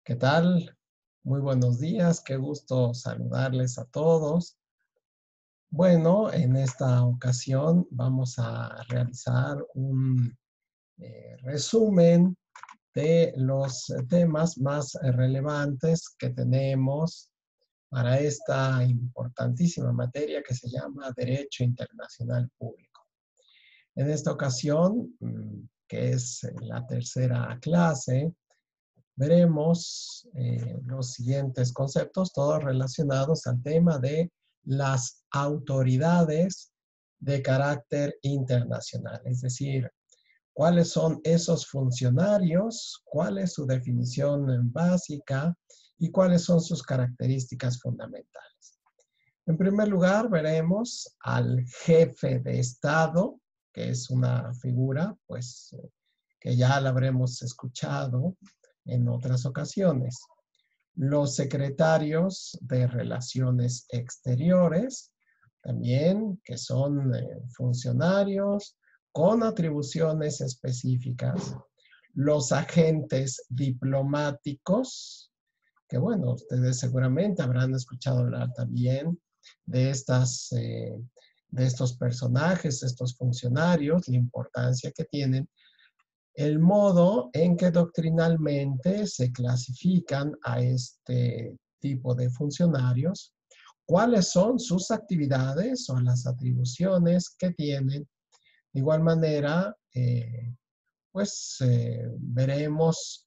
¿Qué tal? Muy buenos días, qué gusto saludarles a todos. Bueno, en esta ocasión vamos a realizar un resumen de los temas más relevantes que tenemos para esta importantísima materia que se llama Derecho Internacional Público. En esta ocasión, que es la tercera clase, veremos los siguientes conceptos, todos relacionados al tema de las autoridades de carácter internacional, es decir, cuáles son esos funcionarios, cuál es su definición básica y cuáles son sus características fundamentales. En primer lugar, veremos al jefe de Estado, que es una figura, pues, que ya la habremos escuchado en otras ocasiones. Los secretarios de Relaciones Exteriores, también, que son funcionarios con atribuciones específicas. Los agentes diplomáticos, que bueno, ustedes seguramente habrán escuchado hablar también de de estos personajes, estos funcionarios, la importancia que tienen, el modo en que doctrinalmente se clasifican a este tipo de funcionarios, cuáles son sus actividades o las atribuciones que tienen. De igual manera, veremos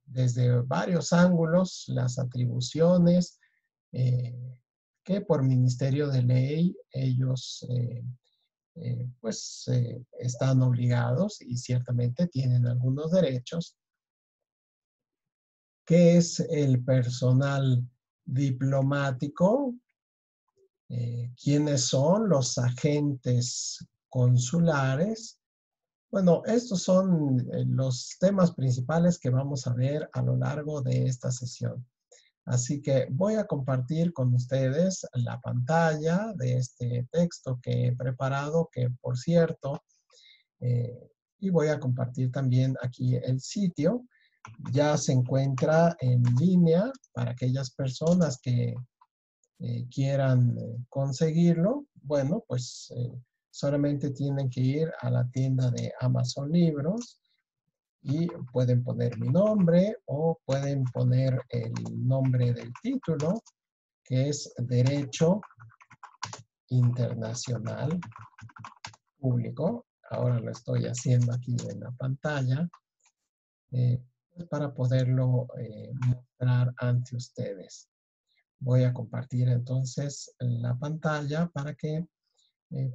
desde varios ángulos las atribuciones eh, que por ministerio de ley ellos están obligados y ciertamente tienen algunos derechos. ¿Qué es el personal diplomático? ¿Quiénes son los agentes consulares? Bueno, estos son los temas principales que vamos a ver a lo largo de esta sesión. Así que voy a compartir con ustedes la pantalla de este texto que he preparado, que por cierto, y voy a compartir también aquí el sitio. Ya se encuentra en línea para aquellas personas que quieran conseguirlo. Bueno, pues solamente tienen que ir a la tienda de Amazon Libros y pueden poner mi nombre o pueden poner el nombre del título, que es Derecho Internacional Público. Ahora lo estoy haciendo aquí en la pantalla eh, para poderlo mostrar ante ustedes. Voy a compartir entonces la pantalla para que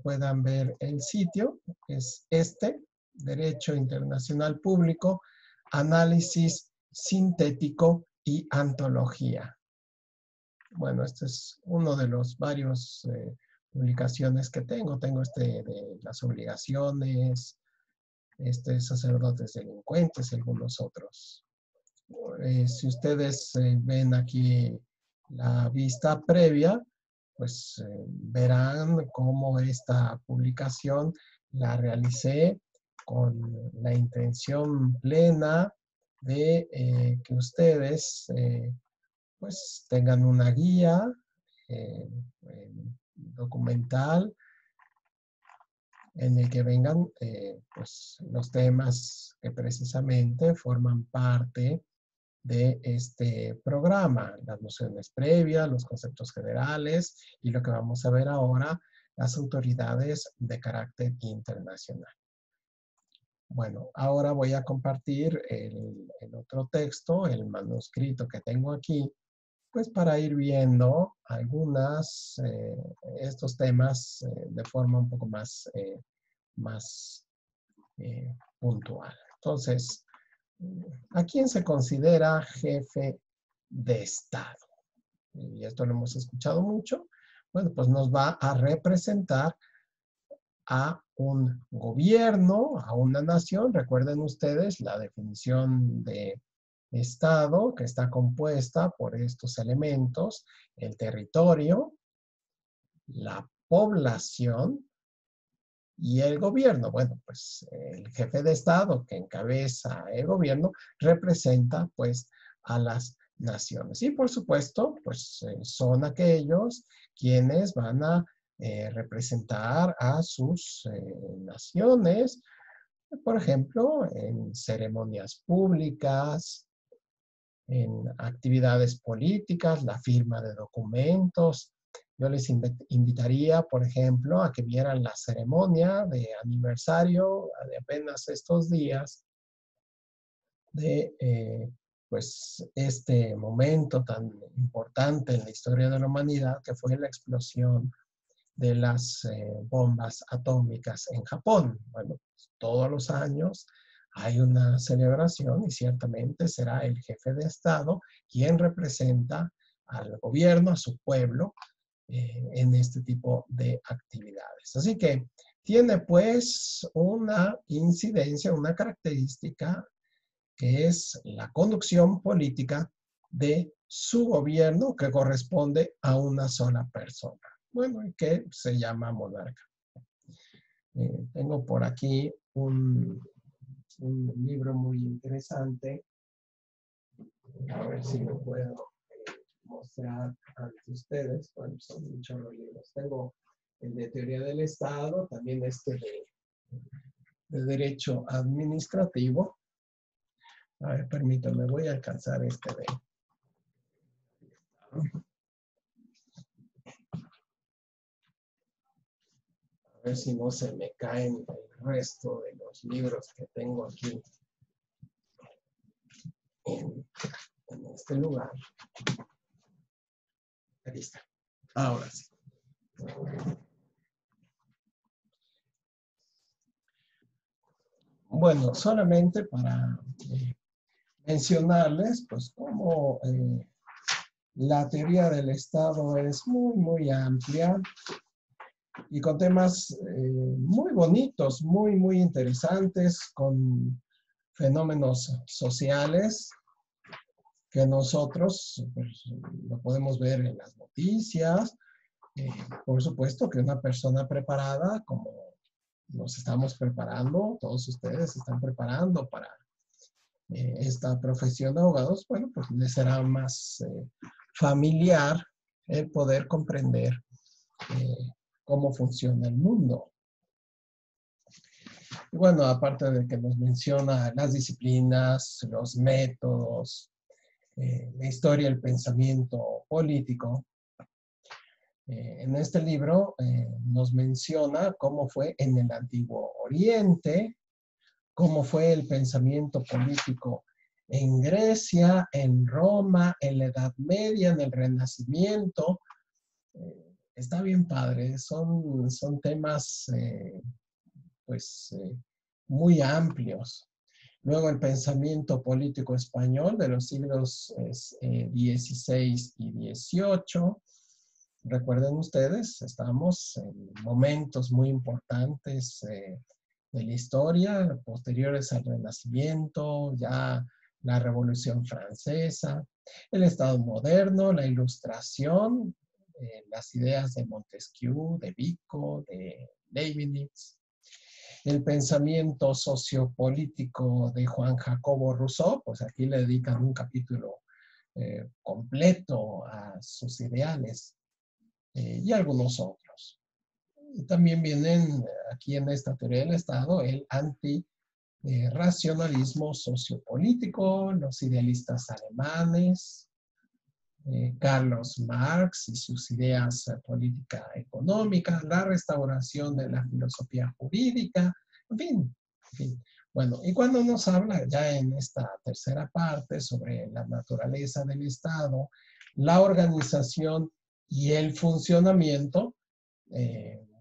puedan ver el sitio. Es este, Derecho Internacional Público, Análisis Sintético y Antología. Bueno, este es uno de los varios publicaciones que tengo. Tengo este de las obligaciones, este sacerdotes delincuentes y algunos otros. Si ustedes ven aquí la vista previa, pues verán cómo esta publicación la realicé con la intención plena de que ustedes pues tengan una guía eh, documental en el que vengan pues, los temas que precisamente forman parte de este programa, las nociones previas, los conceptos generales y lo que vamos a ver ahora, las autoridades de carácter internacional. Bueno, ahora voy a compartir el otro texto, el manuscrito que tengo aquí, pues para ir viendo estos temas de forma un poco más puntual. Entonces, ¿a quién se considera jefe de Estado? Y esto lo hemos escuchado mucho. Bueno, pues nos va a representar a un gobierno, a una nación. Recuerden ustedes la definición de Estado, que está compuesta por estos elementos: el territorio, la población, Y el gobierno, bueno, pues el jefe de Estado que encabeza el gobierno representa pues a las naciones. Y por supuesto, pues son aquellos quienes van a representar a sus naciones, por ejemplo, en ceremonias públicas, en actividades políticas, la firma de documentos. Yo les invitaría, por ejemplo, a que vieran la ceremonia de aniversario de apenas estos días de pues este momento tan importante en la historia de la humanidad que fue la explosión de las bombas atómicas en Japón. Bueno, pues, todos los años hay una celebración y ciertamente será el jefe de Estado quien representa al gobierno, a su pueblo, en este tipo de actividades. Así que tiene pues una incidencia, una característica que es la conducción política de su gobierno que corresponde a una sola persona. Bueno, y que se llama monarca. Tengo por aquí un libro muy interesante. A ver si lo puedo mostrar ante ustedes. Bueno, son muchos los libros. Tengo el de teoría del Estado, también este de derecho administrativo. A ver, permítanme, voy a alcanzar este de... A ver si no se me caen el resto de los libros que tengo aquí en este lugar. Aquí está. Ahora sí. Bueno, solamente para mencionarles, pues, cómo la teoría del Estado es muy, muy amplia y con temas muy bonitos, muy, muy interesantes, con fenómenos sociales que nosotros pues, lo podemos ver en las noticias. Por supuesto que una persona preparada, como nos estamos preparando, todos ustedes se están preparando para esta profesión de abogados, bueno, pues les será más familiar el poder comprender cómo funciona el mundo. Y bueno, aparte de que nos menciona las disciplinas, los métodos, la historia, el pensamiento político, en este libro nos menciona cómo fue en el Antiguo Oriente, cómo fue el pensamiento político en Grecia, en Roma, en la Edad Media, en el Renacimiento. Está bien padre, son temas pues muy amplios. Luego el pensamiento político español de los siglos XVI y XVIII. Recuerden ustedes, estamos en momentos muy importantes de la historia, posteriores al Renacimiento, ya la Revolución Francesa, el Estado moderno, la Ilustración, las ideas de Montesquieu, de Vico, de Leibniz, el pensamiento sociopolítico de Juan Jacobo Rousseau, pues aquí le dedican un capítulo completo a sus ideales y algunos otros. También vienen aquí en esta teoría del Estado el antirracionalismo sociopolítico, los idealistas alemanes, Carlos Marx y sus ideas política económica, la restauración de la filosofía jurídica, en fin, en fin. Bueno, y cuando nos habla ya en esta tercera parte sobre la naturaleza del Estado, la organización y el funcionamiento,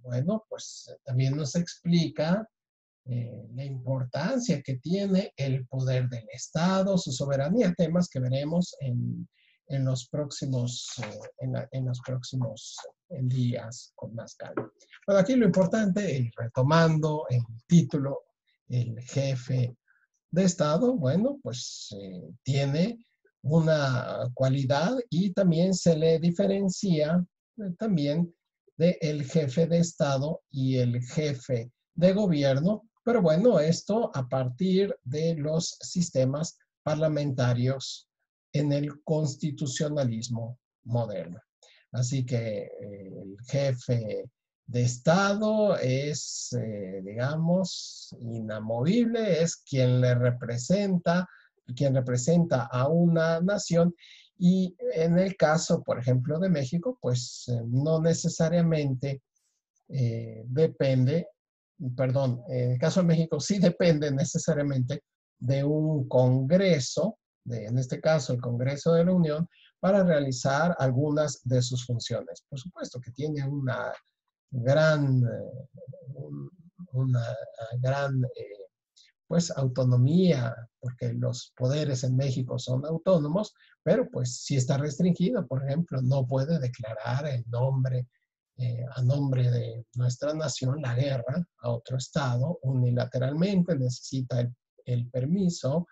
bueno, pues también nos explica la importancia que tiene el poder del Estado, su soberanía, temas que veremos en los próximos, en los próximos días con más calma. Bueno, aquí lo importante, retomando el título, el jefe de Estado, bueno, pues tiene una cualidad y también se le diferencia también del jefe de Estado y el jefe de gobierno, pero bueno, esto a partir de los sistemas parlamentarios en el constitucionalismo moderno. Así que el jefe de Estado es, digamos, inamovible, es quien representa a una nación. Y en el caso, por ejemplo, de México, pues no necesariamente depende, perdón, en el caso de México sí depende necesariamente de un congreso, en este caso el Congreso de la Unión, para realizar algunas de sus funciones. Por supuesto que tiene gran, una gran pues autonomía, porque los poderes en México son autónomos, pero pues sí está restringido. Por ejemplo, no puede declarar a nombre de nuestra nación la guerra a otro estado unilateralmente, necesita el permiso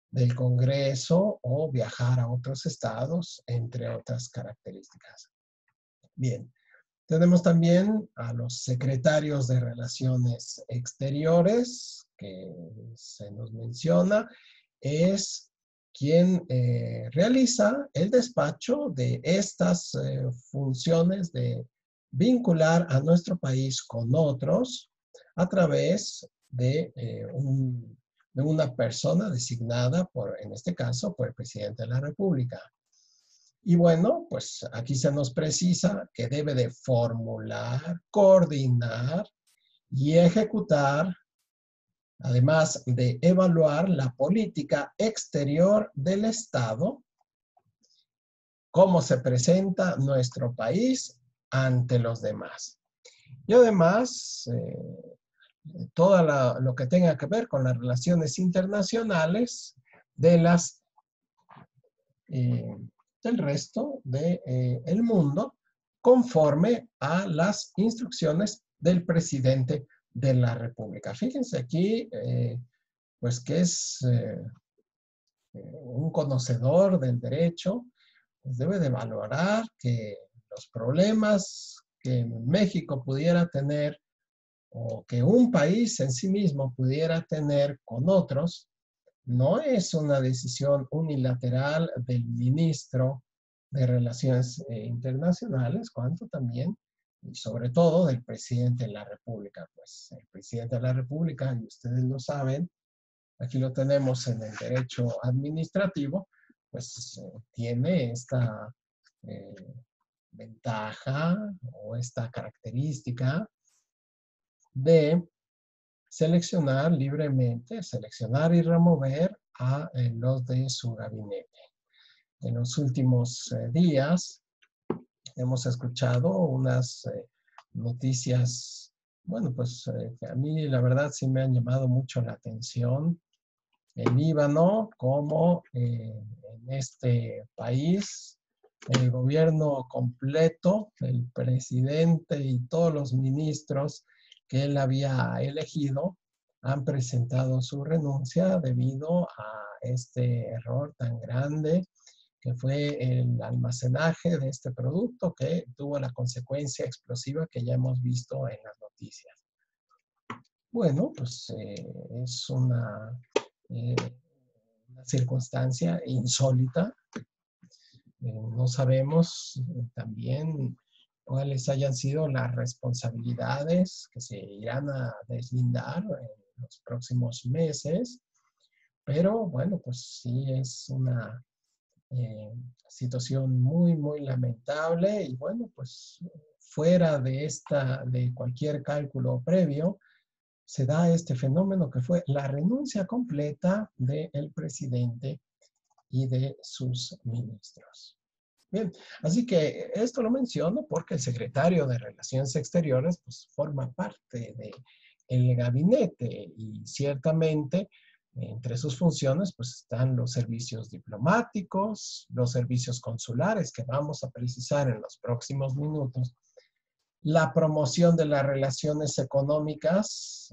del Congreso o viajar a otros estados, entre otras características. Bien, tenemos también a los secretarios de Relaciones Exteriores, que se nos menciona, es quien realiza el despacho de estas funciones de vincular a nuestro país con otros a través de una persona designada por, en este caso, por el presidente de la República. Y bueno, pues aquí se nos precisa que debe de formular, coordinar y ejecutar, además de evaluar la política exterior del Estado, cómo se presenta nuestro país ante los demás. Y además, todo lo que tenga que ver con las relaciones internacionales de del resto del mundo, conforme a las instrucciones del presidente de la República. Fíjense aquí, pues que es un conocedor del derecho, pues debe de valorar que los problemas que México pudiera tener o que un país en sí mismo pudiera tener con otros, no es una decisión unilateral del ministro de Relaciones Internacionales, cuanto también, y sobre todo, del presidente de la República. Pues el presidente de la República, y ustedes lo saben, aquí lo tenemos en el derecho administrativo, pues tiene esta eh, ventaja o esta característica de seleccionar libremente, seleccionar y remover a los de su gabinete. En los últimos días hemos escuchado unas noticias, bueno, pues que a mí la verdad sí me han llamado mucho la atención. En Líbano, como en este país, el gobierno completo, el presidente y todos los ministros que él había elegido han presentado su renuncia debido a este error tan grande que fue el almacenaje de este producto que tuvo la consecuencia explosiva que ya hemos visto en las noticias. Bueno, pues es eh, una circunstancia insólita. No sabemos también cuáles hayan sido las responsabilidades que se irán a deslindar en los próximos meses, pero bueno, pues sí es una situación muy, muy lamentable y bueno, pues fuera de cualquier cálculo previo, se da este fenómeno que fue la renuncia completa del presidente y de sus ministros. Bien, así que esto lo menciono porque el secretario de Relaciones Exteriores pues, forma parte del gabinete y ciertamente entre sus funciones pues están los servicios diplomáticos, los servicios consulares que vamos a precisar en los próximos minutos, la promoción de las relaciones económicas,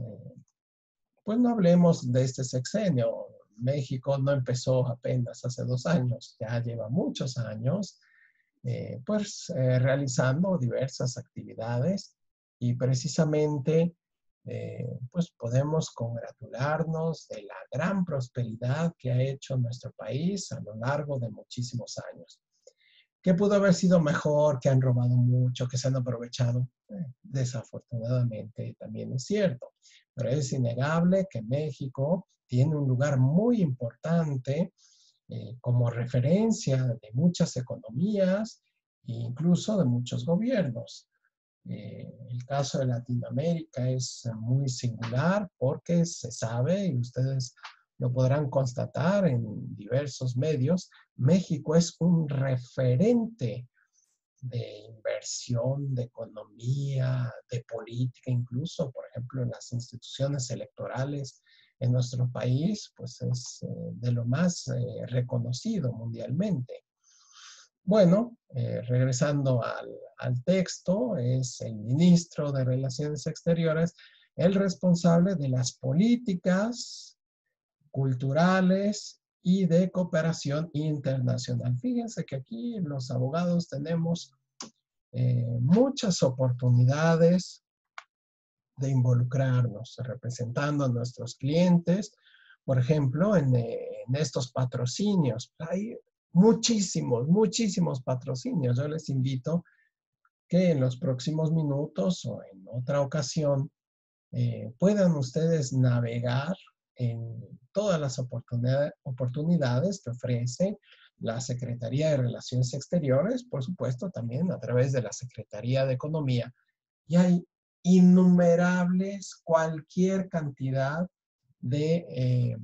pues no hablemos de este sexenio. México no empezó apenas hace 2 años, ya lleva muchos años, realizando diversas actividades y precisamente pues podemos congratularnos de la gran prosperidad que ha hecho nuestro país a lo largo de muchísimos años. ¿Qué pudo haber sido mejor? Que han robado mucho, que se han aprovechado. Desafortunadamente también es cierto, pero es innegable que México tiene un lugar muy importante como referencia de muchas economías e incluso de muchos gobiernos. El caso de Latinoamérica es muy singular porque se sabe, y ustedes lo podrán constatar en diversos medios, México es un referente de inversión, de economía, de política, incluso, por ejemplo, en las instituciones electorales en nuestro país, pues es de lo más reconocido mundialmente. Bueno, regresando al texto, es el ministro de Relaciones Exteriores el responsable de las políticas culturales y de cooperación internacional. Fíjense que aquí los abogados tenemos muchas oportunidades de involucrarnos representando a nuestros clientes, por ejemplo, en estos patrocinios. Hay muchísimos patrocinios. Yo les invito que en los próximos minutos o en otra ocasión puedan ustedes navegar en todas las oportunidades que ofrece la Secretaría de Relaciones Exteriores, por supuesto, también a través de la Secretaría de Economía. Y hay innumerables, cualquier cantidad de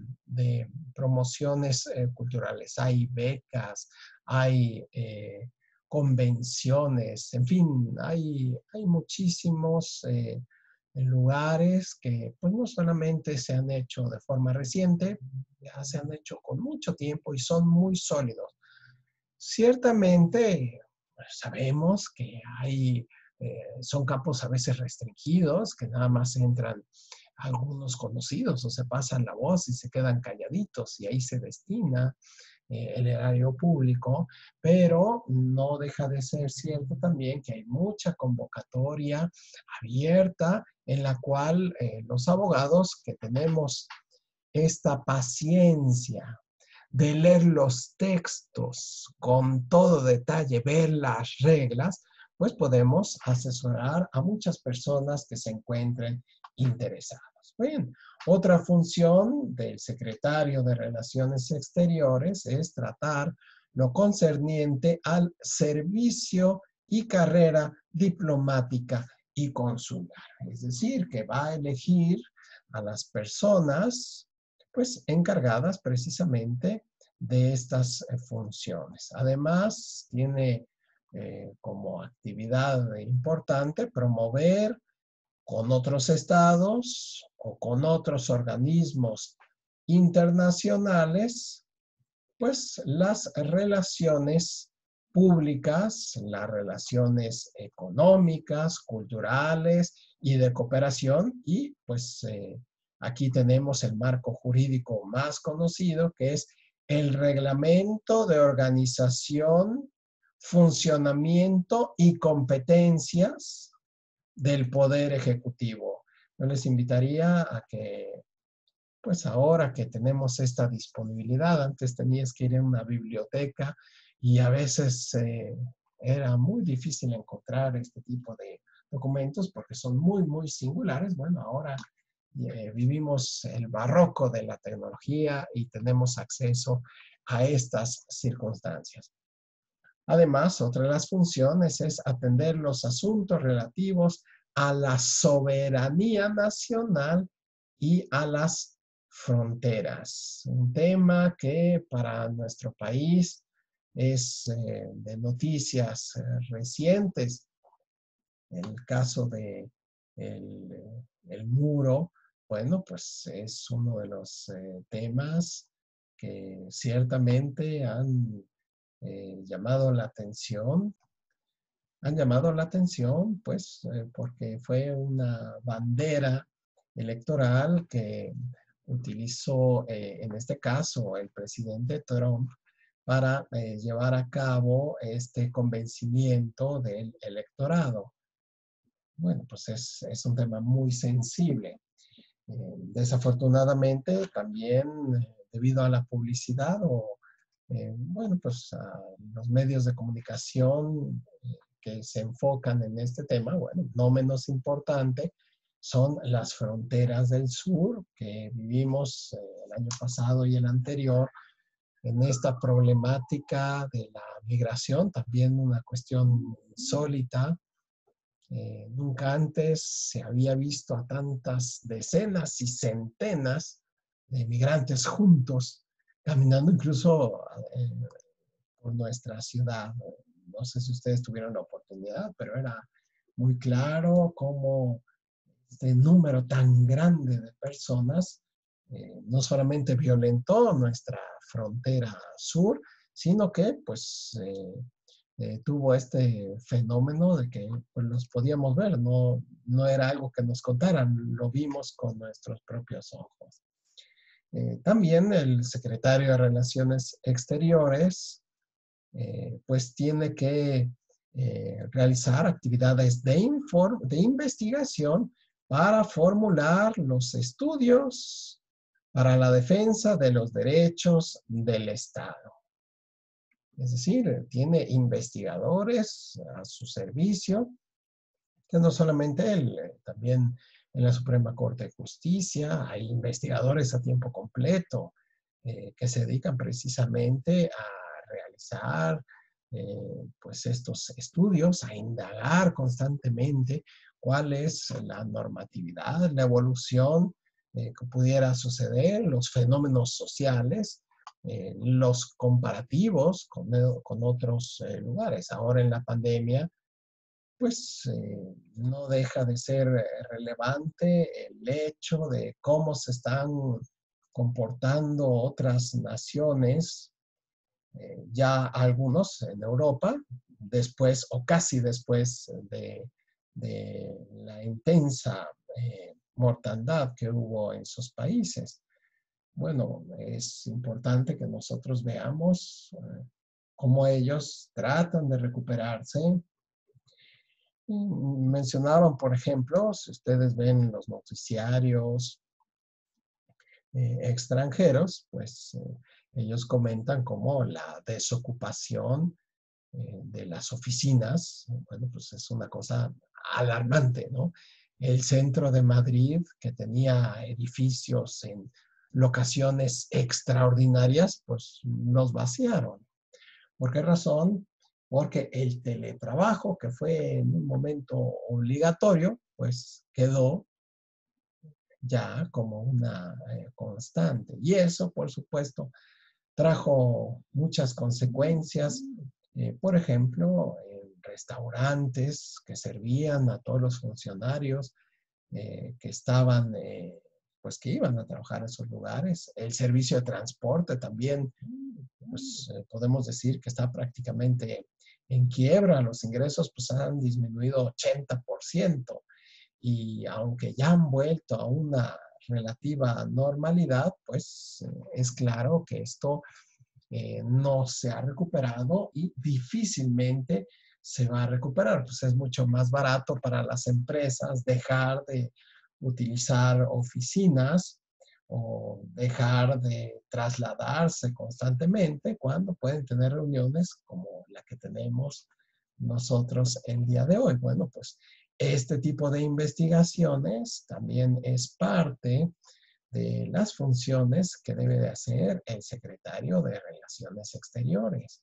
promociones culturales. Hay becas, hay convenciones, en fin, hay muchísimos lugares que pues no solamente se han hecho de forma reciente, ya se han hecho con mucho tiempo y son muy sólidos. Ciertamente sabemos que son campos a veces restringidos, que nada más entran algunos conocidos o se pasan la voz y se quedan calladitos y ahí se destina el erario público, pero no deja de ser cierto también que hay mucha convocatoria abierta en la cual los abogados que tenemos esta paciencia de leer los textos con todo detalle, ver las reglas, pues podemos asesorar a muchas personas que se encuentren interesadas. Bien, otra función del secretario de Relaciones Exteriores es tratar lo concerniente al servicio y carrera diplomática y consular. Es decir, que va a elegir a las personas pues encargadas precisamente de estas funciones. Además, tiene como actividad importante promover con otros estados o con otros organismos internacionales, pues las relaciones públicas, las relaciones económicas, culturales y de cooperación. Y pues aquí tenemos el marco jurídico más conocido, que es el Reglamento de Organización, Funcionamiento y Competencias del Poder Ejecutivo. Yo les invitaría a que pues ahora que tenemos esta disponibilidad, antes tenías que ir a una biblioteca y a veces era muy difícil encontrar este tipo de documentos porque son muy singulares. Bueno, ahora vivimos el barroco de la tecnología y tenemos acceso a estas circunstancias. Además, otra de las funciones es atender los asuntos relativos a la soberanía nacional y a las fronteras. Un tema que para nuestro país es de noticias recientes. El caso de el muro, bueno, pues es uno de los temas que ciertamente llamado la atención, han llamado la atención, pues, porque fue una bandera electoral que utilizó, en este caso, el presidente Trump para llevar a cabo este convencimiento del electorado. bueno, pues es un tema muy sensible. Desafortunadamente, también debido a la publicidad o, bueno, pues a los medios de comunicación que se enfocan en este tema, bueno, no menos importante, son las fronteras del sur que vivimos el año pasado y el anterior en esta problemática de la migración, también una cuestión insólita. Nunca antes se había visto a tantas decenas y centenas de migrantes juntos, caminando incluso por nuestra ciudad. No sé si ustedes tuvieron la oportunidad, pero era muy claro cómo este número tan grande de personas no solamente violentó nuestra frontera sur, sino que pues tuvo este fenómeno de que pues, los podíamos ver, no era algo que nos contaran, lo vimos con nuestros propios ojos. También el secretario de Relaciones Exteriores pues tiene que realizar actividades de investigación para formular los estudios para la defensa de los derechos del Estado. Es decir, tiene investigadores a su servicio, que no solamente él, también en la Suprema Corte de Justicia hay investigadores a tiempo completo que se dedican precisamente a realizar pues estos estudios, a indagar constantemente cuál es la normatividad, la evolución que pudiera suceder, los fenómenos sociales, los comparativos con otros lugares. Ahora en la pandemia, pues no deja de ser relevante el hecho de cómo se están comportando otras naciones, ya algunos en Europa, después o casi después de la intensa mortandad que hubo en sus países. Bueno, es importante que nosotros veamos cómo ellos tratan de recuperarse. Mencionaban, por ejemplo, si ustedes ven los noticiarios extranjeros, pues ellos comentan cómo la desocupación de las oficinas, bueno, pues es una cosa alarmante, ¿no? El centro de Madrid, que tenía edificios en locaciones extraordinarias, pues los vaciaron. ¿Por qué razón? Porque el teletrabajo, que fue en un momento obligatorio, pues quedó ya como una constante. Y eso, por supuesto, trajo muchas consecuencias. Por ejemplo, en restaurantes que servían a todos los funcionarios que estaban, pues que iban a trabajar en esos lugares. El servicio de transporte también, pues podemos decir que está prácticamente en quiebra. Los ingresos pues han disminuido 80%. Y aunque ya han vuelto a una relativa normalidad, pues es claro que esto no se ha recuperado y difícilmente se va a recuperar. Pues es mucho más barato para las empresas dejar de utilizar oficinas o dejar de trasladarse constantemente cuando pueden tener reuniones como la que tenemos nosotros el día de hoy. Bueno, pues este tipo de investigaciones también es parte de las funciones que debe de hacer el secretario de Relaciones Exteriores.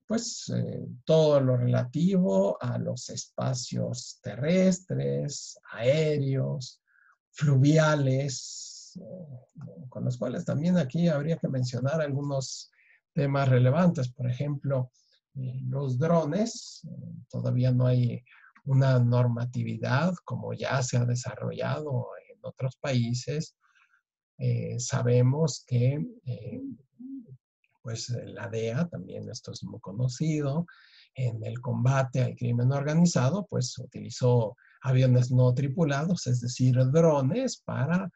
Pues todo lo relativo a los espacios terrestres, aéreos, fluviales, con los cuales también aquí habría que mencionar algunos temas relevantes. Por ejemplo, los drones, todavía no hay una normatividad como ya se ha desarrollado en otros países. Sabemos que pues la DEA, también esto es muy conocido, en el combate al crimen organizado, pues utilizó aviones no tripulados, es decir, drones para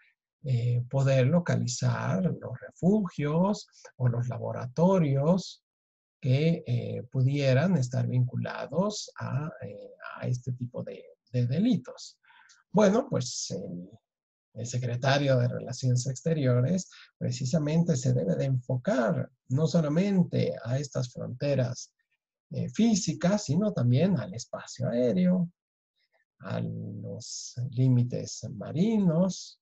poder localizar los refugios o los laboratorios que pudieran estar vinculados a este tipo de delitos. Bueno, pues el secretario de Relaciones Exteriores precisamente se debe de enfocar no solamente a estas fronteras físicas, sino también al espacio aéreo, a los límites marinos.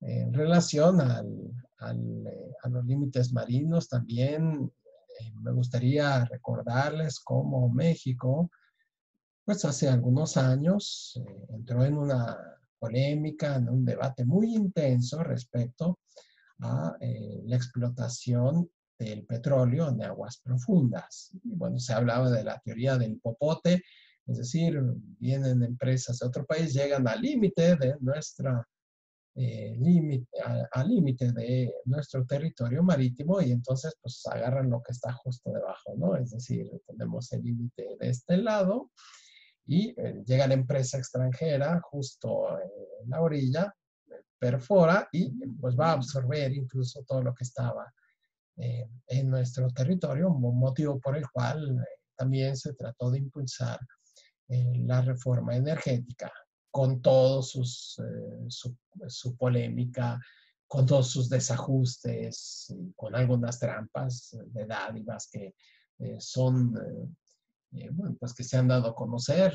En relación a los límites marinos, también me gustaría recordarles cómo México, pues hace algunos años, entró en una polémica, en un debate muy intenso respecto a la explotación del petróleo en aguas profundas. Y bueno, se hablaba de la teoría del popote, es decir, vienen empresas de otro país, llegan al límite de nuestra al límite de nuestro territorio marítimo y entonces pues agarran lo que está justo debajo, ¿no? Es decir, tenemos el límite de este lado y llega la empresa extranjera justo en la orilla, perfora y pues va a absorber incluso todo lo que estaba en nuestro territorio, un motivo por el cual también se trató de impulsar la reforma energética con todos su polémica, con todos sus desajustes, con algunas trampas de dádivas que son, bueno, pues que se han dado a conocer,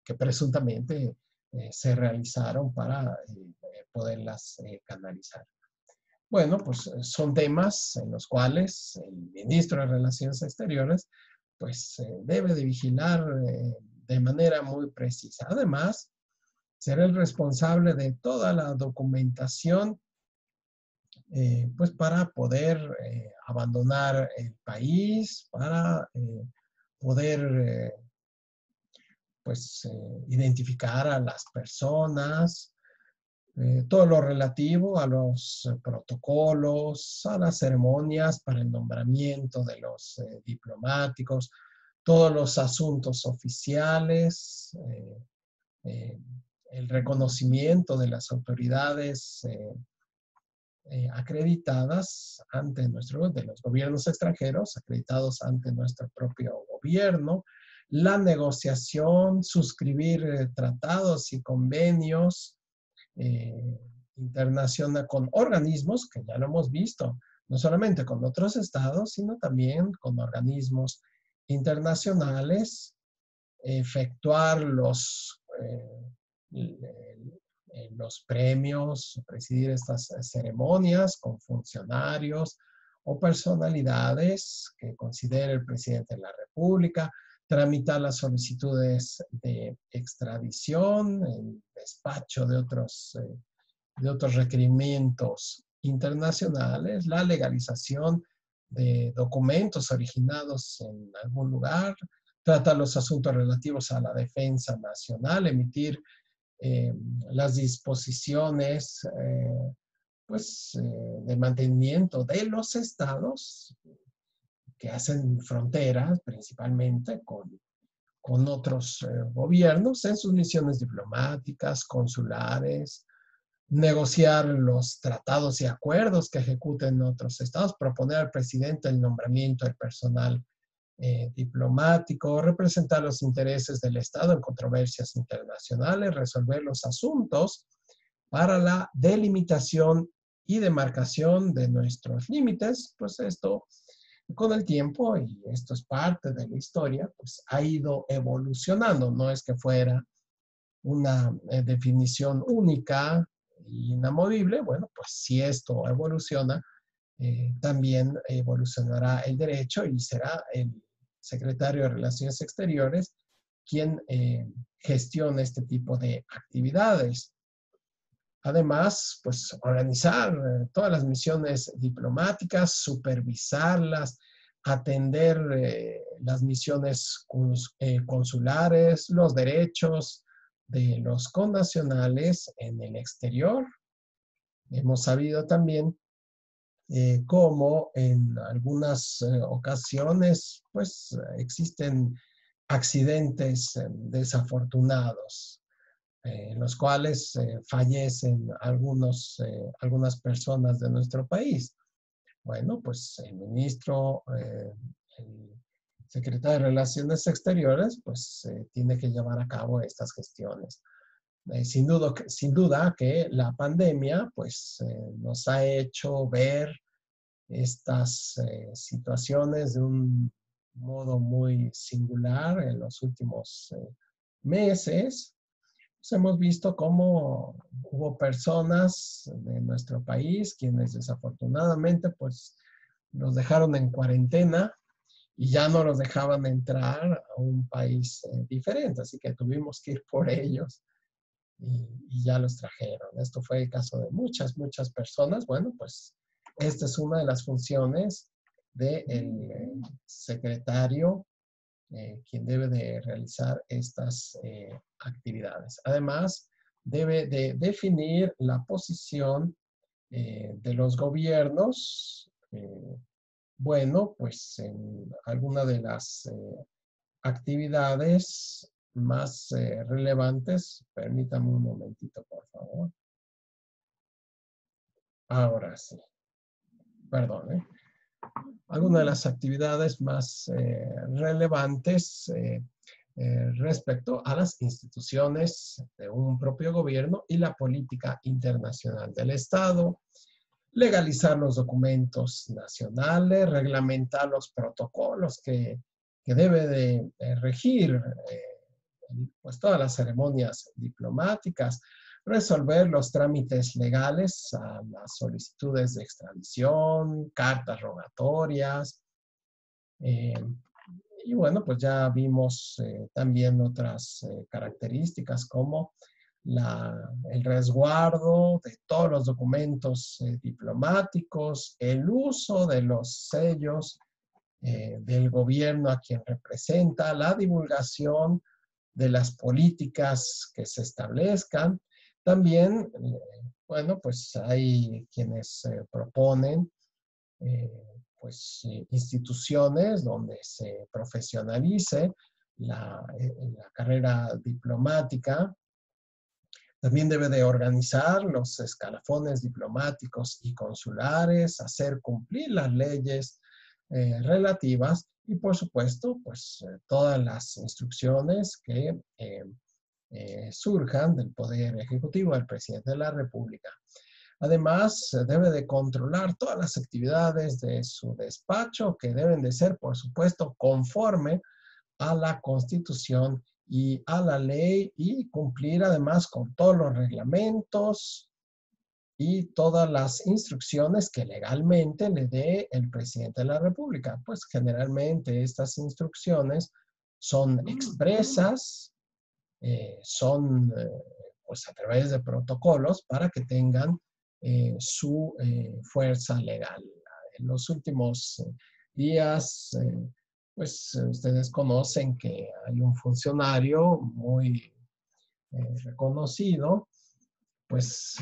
que presuntamente se realizaron para poderlas canalizar. Bueno, pues son temas en los cuales el ministro de Relaciones Exteriores pues debe de vigilar de manera muy precisa. Además, será el responsable de toda la documentación pues para poder abandonar el país, para poder pues identificar a las personas, todo lo relativo a los protocolos, a las ceremonias para el nombramiento de los diplomáticos, todos los asuntos oficiales, eh, el reconocimiento de las autoridades acreditadas ante de los gobiernos extranjeros, acreditados ante nuestro propio gobierno, la negociación, suscribir tratados y convenios eh, internacional con organismos que ya lo hemos visto, no solamente con otros estados, sino también con organismos internacionales, efectuar los premios, presidir estas ceremonias con funcionarios o personalidades que considere el presidente de la República, tramitar las solicitudes de extradición, el despacho de otros requerimientos internacionales, la legalización de documentos originados en algún lugar, trata los asuntos relativos a la defensa nacional, emitir eh, las disposiciones pues, de mantenimiento de los estados que hacen fronteras principalmente con otros gobiernos en sus misiones diplomáticas, consulares, negociar los tratados y acuerdos que ejecuten otros estados, proponer al presidente el nombramiento del personal diplomático, representar los intereses del Estado en controversias internacionales, resolver los asuntos para la delimitación y demarcación de nuestros límites, pues esto con el tiempo, y esto es parte de la historia, pues ha ido evolucionando, no es que fuera una definición única e inamovible, bueno, pues si esto evoluciona, también evolucionará el derecho y será el secretario de Relaciones Exteriores quien gestione este tipo de actividades. Además, pues organizar todas las misiones diplomáticas, supervisarlas, atender las misiones consulares, los derechos de los connacionales en el exterior. Hemos sabido también cómo en algunas ocasiones pues existen accidentes desafortunados en los cuales fallecen algunas personas de nuestro país. Bueno, pues el ministro, el secretario de Relaciones Exteriores, pues tiene que llevar a cabo estas gestiones. Sin duda que la pandemia, pues nos ha hecho ver estas situaciones de un modo muy singular en los últimos meses. Pues hemos visto cómo hubo personas de nuestro país quienes desafortunadamente pues los dejaron en cuarentena y ya no los dejaban entrar a un país diferente, así que tuvimos que ir por ellos y ya los trajeron. Esto fue el caso de muchas personas. Bueno, pues esta es una de las funciones del secretario, quien debe de realizar estas actividades. Además, debe de definir la posición de los gobiernos, bueno, pues en alguna de las actividades más relevantes. Permítame un momentito, por favor. Ahora sí, perdón. Algunas de las actividades más relevantes respecto a las instituciones de un propio gobierno y la política internacional del Estado, legalizar los documentos nacionales, reglamentar los protocolos que debe de regir pues todas las ceremonias diplomáticas, resolver los trámites legales a las solicitudes de extradición, cartas rogatorias. Eh, y bueno, pues ya vimos también otras características como el resguardo de todos los documentos diplomáticos, el uso de los sellos del gobierno a quien representa, la divulgación de las políticas que se establezcan. También, bueno, pues hay quienes proponen instituciones donde se profesionalice la carrera diplomática. También debe de organizar los escalafones diplomáticos y consulares, hacer cumplir las leyes relativas y, por supuesto, pues todas las instrucciones que surjan del Poder Ejecutivo del Presidente de la República. Además, debe de controlar todas las actividades de su despacho que deben de ser, por supuesto, conforme a la Constitución y a la ley y cumplir además con todos los reglamentos y todas las instrucciones que legalmente le dé el presidente de la República. Pues generalmente estas instrucciones son expresas, son pues a través de protocolos para que tengan su fuerza legal. En los últimos días, pues ustedes conocen que hay un funcionario muy reconocido, pues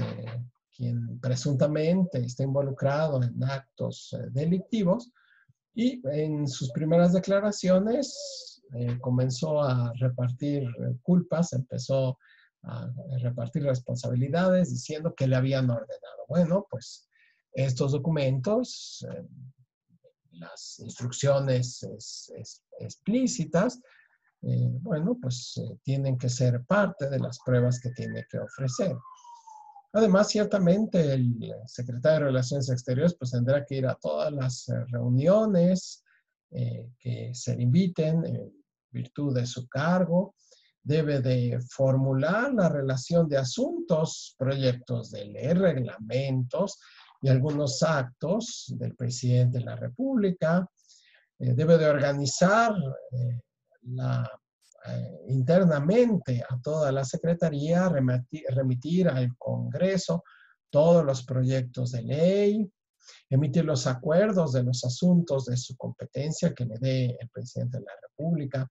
quien presuntamente está involucrado en actos delictivos y en sus primeras declaraciones comenzó a repartir culpas, empezó a repartir responsabilidades diciendo que le habían ordenado. Bueno, pues estos documentos, las instrucciones explícitas, bueno, pues tienen que ser parte de las pruebas que tiene que ofrecer. Además, ciertamente el secretario de Relaciones Exteriores pues tendrá que ir a todas las reuniones que se le inviten en virtud de su cargo. Debe de formular la relación de asuntos, proyectos de ley, reglamentos y algunos actos del presidente de la República. Debe de organizar internamente a toda la Secretaría, remitir al Congreso todos los proyectos de ley, emitir los acuerdos de los asuntos de su competencia que le dé el presidente de la República,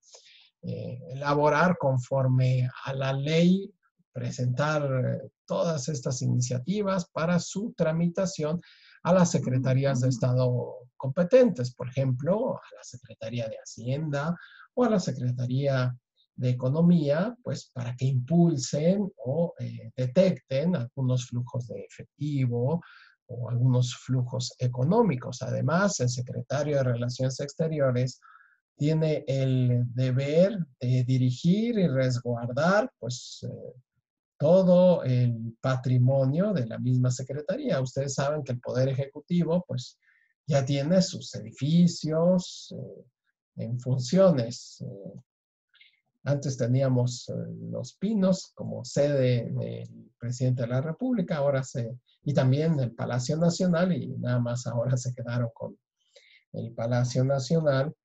elaborar conforme a la ley, presentar todas estas iniciativas para su tramitación a las secretarías de Estado competentes, por ejemplo, a la Secretaría de Hacienda o a la Secretaría de Economía, pues para que impulsen o detecten algunos flujos de efectivo o algunos flujos económicos. Además, el secretario de Relaciones Exteriores tiene el deber de dirigir y resguardar, pues, todo el patrimonio de la misma secretaría. Ustedes saben que el Poder Ejecutivo, pues, ya tiene sus edificios en funciones. Antes teníamos Los Pinos como sede del presidente de la República, y también el Palacio Nacional, y nada más ahora se quedaron con el Palacio Nacional.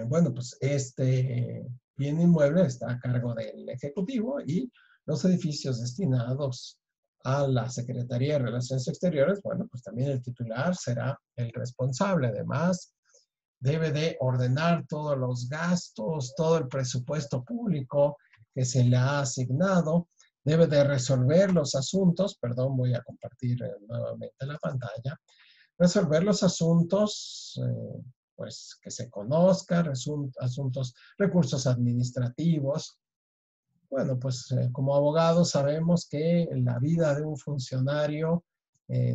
Bueno, pues este bien inmueble está a cargo del Ejecutivo y los edificios destinados a la Secretaría de Relaciones Exteriores, bueno, pues también el titular será el responsable. Además, debe de ordenar todos los gastos, todo el presupuesto público que se le ha asignado, debe de resolver los asuntos, perdón, voy a compartir nuevamente la pantalla, resolver los asuntos, pues que se conozcan, asuntos, recursos administrativos. Bueno, pues como abogados sabemos que la vida de un funcionario,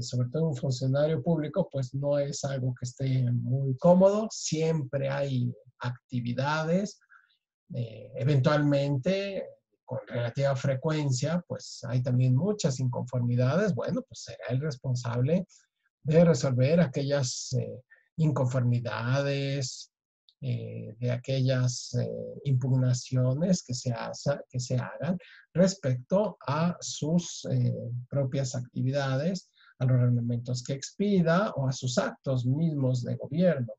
sobre todo un funcionario público, pues no es algo que esté muy cómodo. Siempre hay actividades, eventualmente, con relativa frecuencia, pues hay también muchas inconformidades. Bueno, pues será el responsable de resolver aquellas inconformidades, de aquellas impugnaciones que se hagan respecto a sus propias actividades, a los reglamentos que expida o a sus actos mismos de gobierno.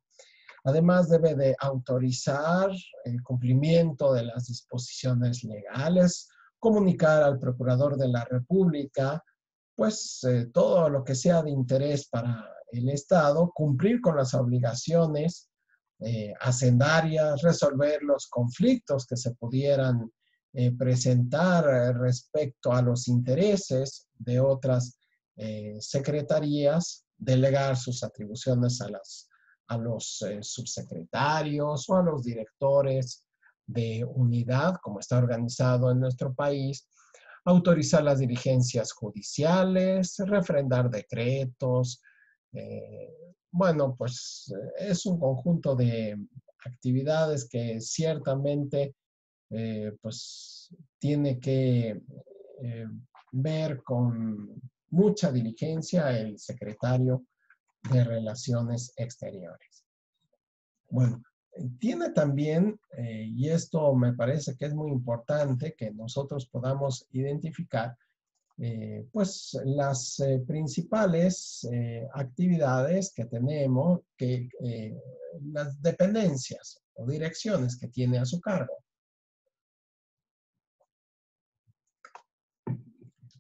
Además, debe de autorizar el cumplimiento de las disposiciones legales, comunicar al Procurador de la República, pues todo lo que sea de interés para el Estado, cumplir con las obligaciones hacendarias, resolver los conflictos que se pudieran presentar respecto a los intereses de otras secretarías, delegar sus atribuciones a los subsecretarios o a los directores de unidad, como está organizado en nuestro país, autorizar las diligencias judiciales, refrendar decretos. Bueno, pues es un conjunto de actividades que ciertamente pues tiene que ver con mucha diligencia el secretario de Relaciones Exteriores. Bueno, tiene también, y esto me parece que es muy importante que nosotros podamos identificar, pues las principales actividades que tenemos, las dependencias o direcciones que tiene a su cargo.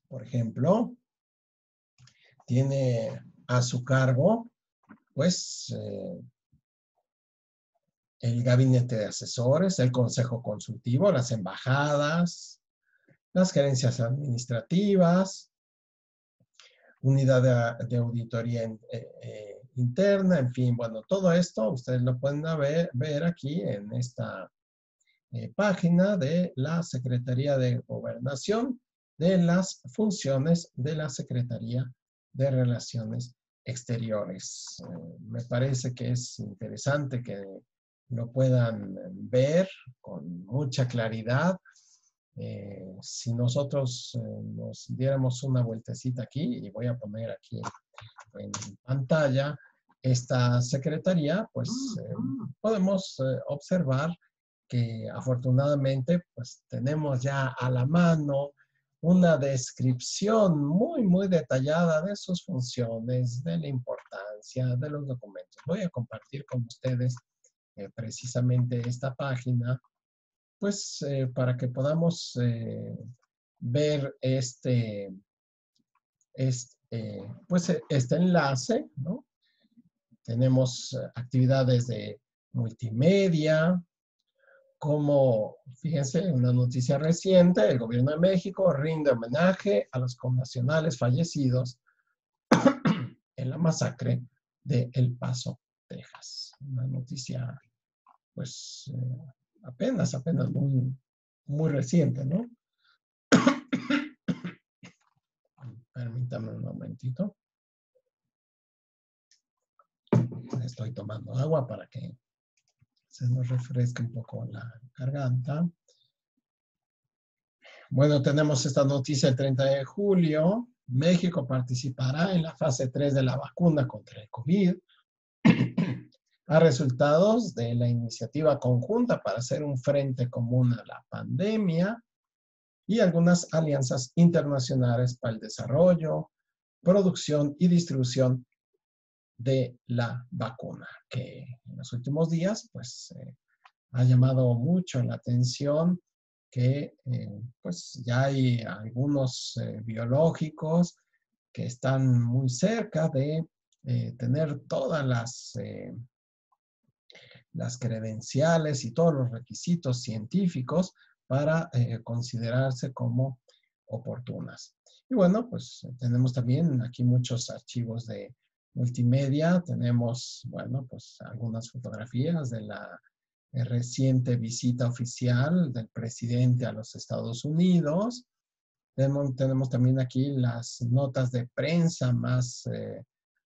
Por ejemplo, tiene a su cargo, pues, el gabinete de asesores, el consejo consultivo, las embajadas, las gerencias administrativas, unidad de auditoría interna, en fin, bueno, todo esto ustedes lo pueden ver aquí en esta página de la Secretaría de Gobernación, de las funciones de la Secretaría de Relaciones Exteriores. Me parece que es interesante que lo puedan ver con mucha claridad. Si nosotros nos diéramos una vueltecita aquí, y voy a poner aquí en pantalla esta secretaría, pues podemos observar que afortunadamente pues tenemos ya a la mano una descripción muy, muy detallada de sus funciones, de la importancia de los documentos. Voy a compartir con ustedes precisamente esta página, pues para que podamos ver pues, este enlace, ¿no? Tenemos actividades de multimedia, como, fíjense, una noticia reciente, el gobierno de México rinde homenaje a los connacionales fallecidos en la masacre de El Paso, Texas. Una noticia, pues, apenas muy, muy reciente, ¿no? Permítame un momentito. Estoy tomando agua para que Se nos refresca un poco la garganta. Bueno, tenemos esta noticia el 30 de julio. México participará en la fase 3 de la vacuna contra el COVID a resultados de la iniciativa conjunta para hacer un frente común a la pandemia y algunas alianzas internacionales para el desarrollo, producción y distribución de la vacuna, que en los últimos días pues ha llamado mucho la atención que pues ya hay algunos biológicos que están muy cerca de tener todas las credenciales y todos los requisitos científicos para considerarse como oportunas. Y bueno, pues tenemos también aquí muchos archivos de multimedia. Tenemos, bueno, pues algunas fotografías de la reciente visita oficial del presidente a los Estados Unidos. Tenemos también aquí las notas de prensa más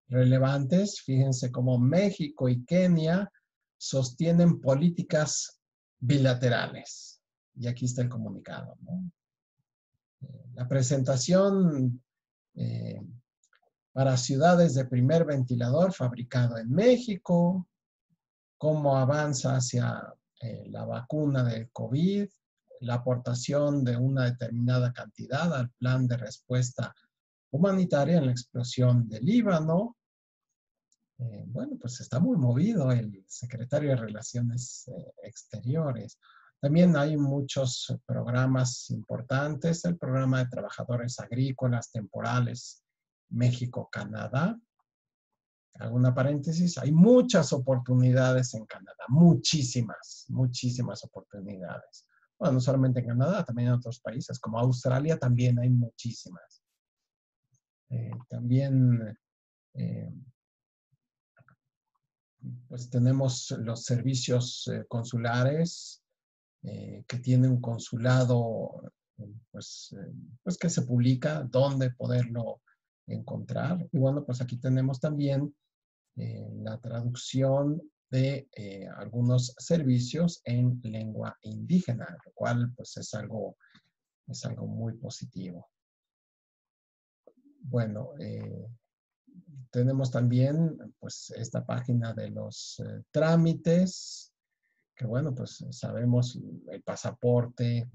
relevantes. Fíjense cómo México y Kenia sostienen políticas bilaterales. Y aquí está el comunicado, ¿no? La presentación para ciudades de primer ventilador fabricado en México, cómo avanza hacia la vacuna del COVID, la aportación de una determinada cantidad al plan de respuesta humanitaria en la explosión del Líbano. Bueno, pues está muy movido el secretario de Relaciones Exteriores. También hay muchos programas importantes, el programa de trabajadores agrícolas temporales México-Canadá. Alguna paréntesis, hay muchas oportunidades en Canadá, muchísimas, muchísimas oportunidades. Bueno, no solamente en Canadá, también en otros países, como Australia también hay muchísimas. También pues tenemos los servicios consulares que tienen un consulado pues que se publica, dónde poderlo encontrar. Y bueno, pues aquí tenemos también la traducción de algunos servicios en lengua indígena, lo cual pues es algo muy positivo. Bueno, tenemos también pues esta página de los trámites, que bueno, pues sabemos el pasaporte,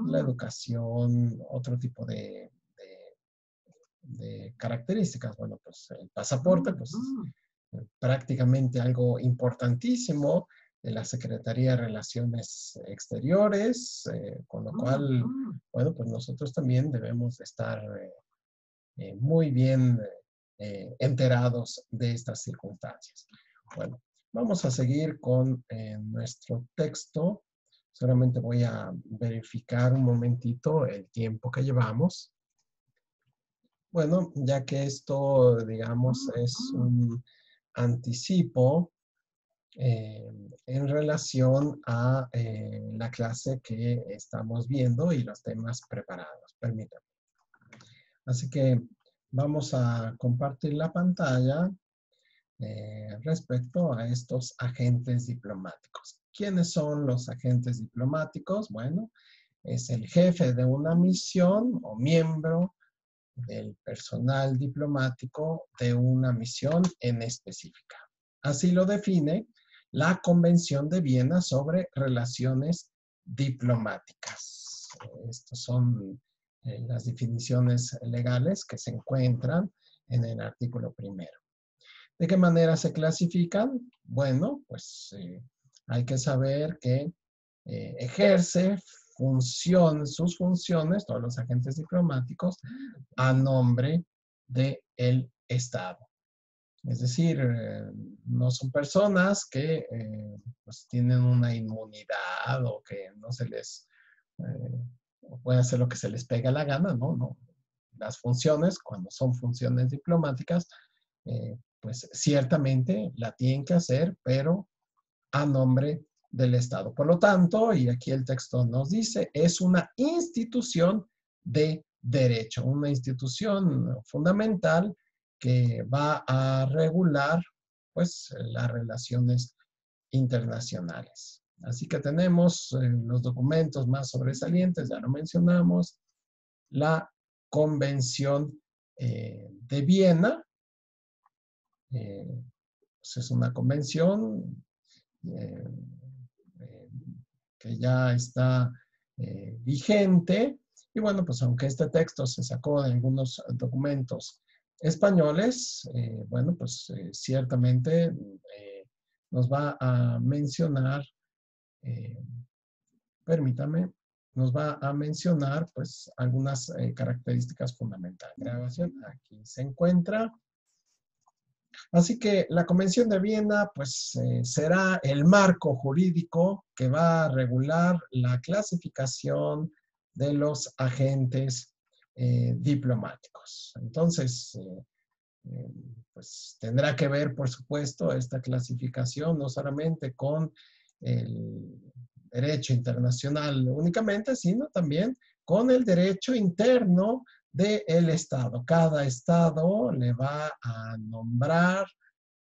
la educación, otro tipo de características. Bueno, pues el pasaporte, pues prácticamente algo importantísimo de la Secretaría de Relaciones Exteriores, con lo cual, bueno, pues nosotros también debemos de estar muy bien enterados de estas circunstancias. Bueno, vamos a seguir con nuestro texto. Solamente voy a verificar un momentito el tiempo que llevamos. Bueno, ya que esto, digamos, es un anticipo en relación a la clase que estamos viendo y los temas preparados. Permítanme. Así que vamos a compartir la pantalla respecto a estos agentes diplomáticos. ¿Quiénes son los agentes diplomáticos? Bueno, es el jefe de una misión o miembro del personal diplomático de una misión en específica. Así lo define la Convención de Viena sobre Relaciones Diplomáticas. Estas son las definiciones legales que se encuentran en el artículo primero. ¿De qué manera se clasifican? Bueno, pues hay que saber que ejerce sus funciones, todos los agentes diplomáticos, a nombre del Estado. Es decir, no son personas que pues tienen una inmunidad o que no se les pueden hacer lo que se les pega la gana, ¿no? No. Las funciones, cuando son funciones diplomáticas, pues ciertamente la tienen que hacer, pero a nombre del Estado. Por lo tanto, y aquí el texto nos dice, es una institución de derecho, una institución fundamental que va a regular pues las relaciones internacionales. Así que tenemos los documentos más sobresalientes, ya lo mencionamos, la Convención de Viena, pues es una convención eh, eh, que ya está vigente. Y bueno, pues aunque este texto se sacó de algunos documentos españoles, bueno, pues ciertamente nos va a mencionar, eh, permítame, nos va a mencionar pues algunas características fundamentales. Grabación, aquí se encuentra. Así que la Convención de Viena pues será el marco jurídico que va a regular la clasificación de los agentes diplomáticos. Entonces, pues tendrá que ver, por supuesto, esta clasificación no solamente con el derecho internacional únicamente, sino también con el derecho interno del Estado. Cada Estado le va a nombrar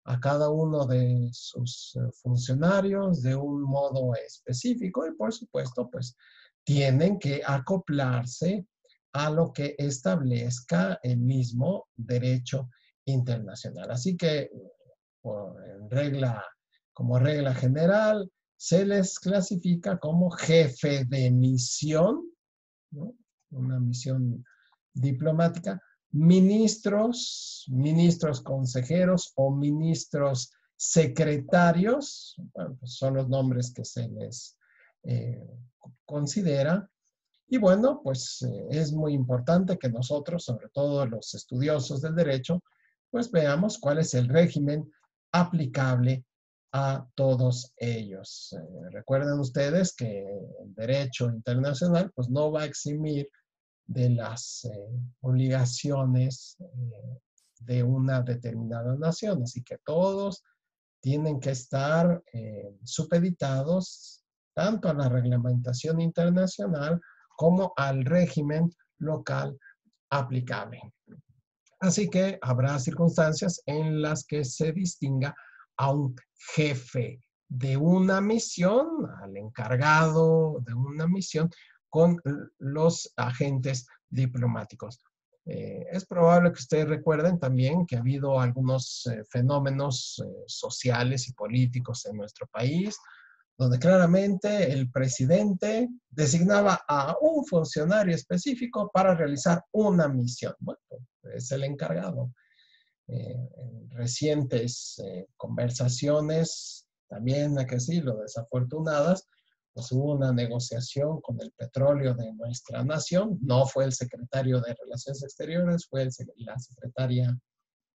a cada uno de sus funcionarios de un modo específico y, por supuesto, pues tienen que acoplarse a lo que establezca el mismo derecho internacional. Así que, como regla general, se les clasifica como jefe de misión, ¿no? Una misión diplomática, ministros, ministros consejeros o ministros secretarios, bueno, pues son los nombres que se les eh, considera. Y bueno, pues es muy importante que nosotros, sobre todo los estudiosos del derecho, pues veamos cuál es el régimen aplicable a todos ellos. Recuerden ustedes que el derecho internacional pues no va a eximir de las obligaciones de una determinada nación, así que todos tienen que estar supeditados tanto a la reglamentación internacional como al régimen local aplicable. Así que habrá circunstancias en las que se distinga a un jefe de una misión, al encargado de una misión, con los agentes diplomáticos. Es probable que ustedes recuerden también que ha habido algunos fenómenos sociales y políticos en nuestro país, donde claramente el presidente designaba a un funcionario específico para realizar una misión. Bueno, es el encargado. En recientes conversaciones, también hay que decirlo, desafortunadas, pues hubo una negociación con el petróleo de nuestra nación. No fue el secretario de Relaciones Exteriores, fue la secretaria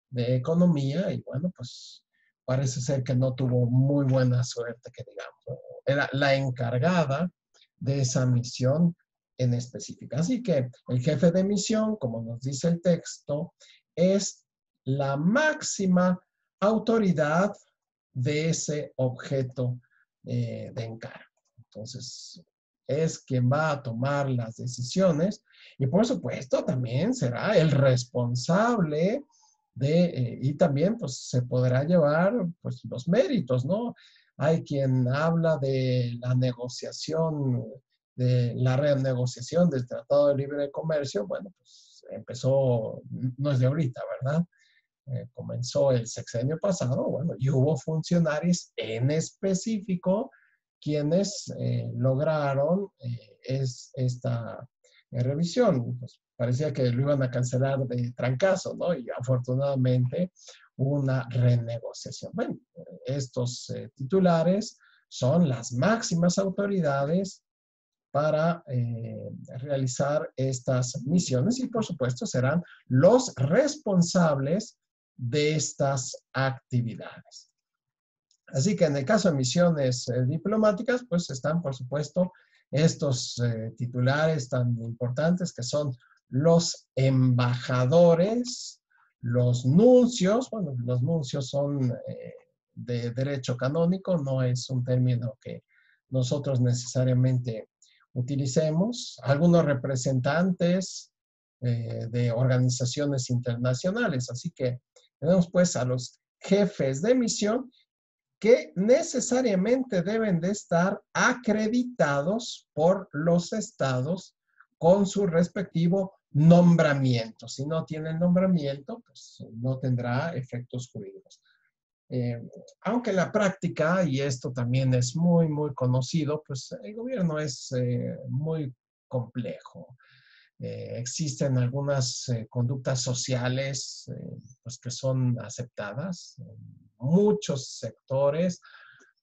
de Economía y bueno, pues parece ser que no tuvo muy buena suerte, que digamos. Era la encargada de esa misión en específica. Así que el jefe de misión, como nos dice el texto, es la máxima autoridad de ese objeto de encargo. Entonces, es quien va a tomar las decisiones y por supuesto también será el responsable y también pues se podrá llevar pues los méritos, ¿no? Hay quien habla de la negociación, de la renegociación del Tratado de Libre Comercio. Bueno, pues empezó, no es de ahorita, ¿verdad? Comenzó el sexenio pasado, bueno, y hubo funcionarios en específico quienes lograron esta revisión. Pues parecía que lo iban a cancelar de trancazo, ¿no? Y afortunadamente hubo una renegociación. Bueno, estos titulares son las máximas autoridades para realizar estas misiones y por supuesto serán los responsables de estas actividades. Así que en el caso de misiones diplomáticas, pues están por supuesto estos titulares tan importantes que son los embajadores, los nuncios. Bueno, los nuncios son de derecho canónico, no es un término que nosotros necesariamente utilicemos, algunos representantes de organizaciones internacionales. Así que tenemos pues a los jefes de misión que necesariamente deben de estar acreditados por los estados con su respectivo nombramiento. Si no tienen nombramiento, pues no tendrá efectos jurídicos. Eh, Aunque en la práctica, y esto también es muy, muy conocido, pues el gobierno es muy complejo. Existen algunas conductas sociales pues que son aceptadas en muchos sectores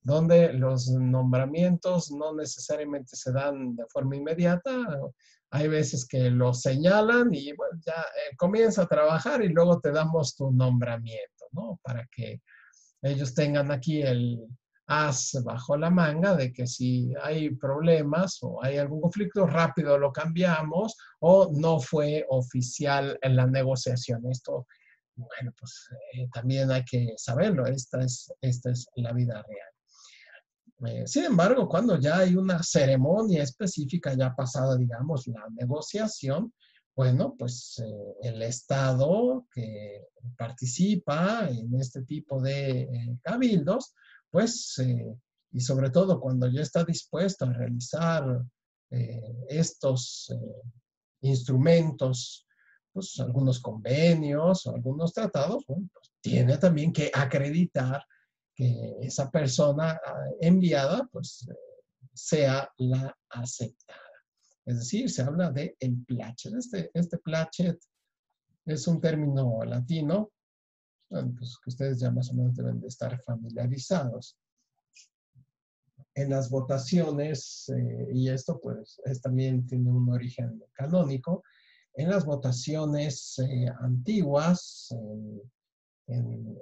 donde los nombramientos no necesariamente se dan de forma inmediata. Hay veces que lo señalan y bueno, ya comienza a trabajar y luego te damos tu nombramiento, ¿no? Para que ellos tengan aquí el as bajo la manga de que si hay problemas o hay algún conflicto, rápido lo cambiamos o no fue oficial en la negociación. Esto, bueno, pues también hay que saberlo. Esta es la vida real. Sin embargo, cuando ya hay una ceremonia específica, ya pasada, digamos, la negociación, bueno, pues el Estado que participa en este tipo de cabildos, pues, y sobre todo cuando ya está dispuesto a realizar estos instrumentos, pues algunos convenios o algunos tratados, bueno, pues tiene también que acreditar que esa persona enviada, pues, sea la aceptada. Es decir, se habla de el placet. Este placet es un término latino, bueno, pues, que ustedes ya más o menos deben de estar familiarizados. En las votaciones, y esto pues también tiene un origen canónico, en las votaciones antiguas, en,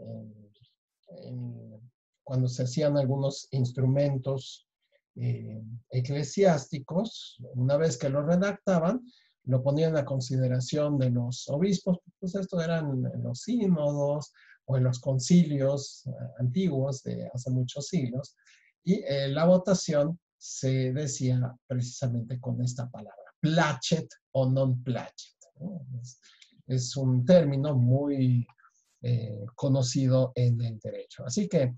cuando se hacían algunos instrumentos eclesiásticos, una vez que lo redactaban, lo ponían a consideración de los obispos, pues esto eran en los sínodos o en los concilios antiguos de hace muchos siglos, y la votación se decía precisamente con esta palabra, placet o non placet, ¿no? Es un término muy conocido en el derecho. Así que,